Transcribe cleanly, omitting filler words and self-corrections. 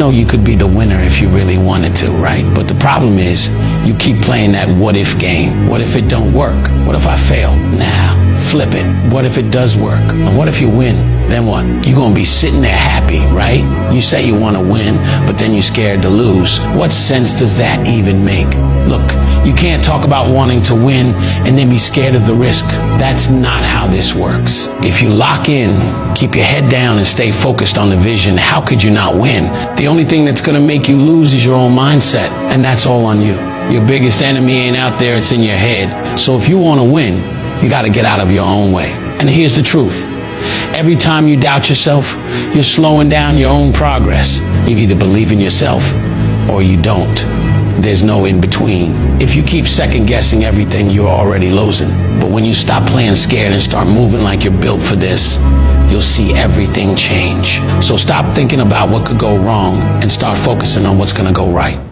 know you could be the winner if you really wanted to, right? But the problem is you keep playing that what if game. What if it don't work? What if I fail? Nah, flip it. What if it does work? And what if you win? Then what? You're gonna be sitting there happy, right? You say you wanna win, but then you're scared to lose. What sense does that even make? Look, you can't talk about wanting to win and then be scared of the risk. That's not how this works. If you lock in, keep your head down and stay focused on the vision, how could you not win? The only thing that's gonna make you lose is your own mindset, and that's all on you. Your biggest enemy ain't out there, it's in your head. So if you wanna win, you gotta get out of your own way. And here's the truth. Every time you doubt yourself, you're slowing down your own progress. You either believe in yourself or you don't. There's no in between. If you keep second guessing everything, you're already losing. But when you stop playing scared and start moving like you're built for this, you'll see everything change. So stop thinking about what could go wrong and start focusing on what's gonna go right.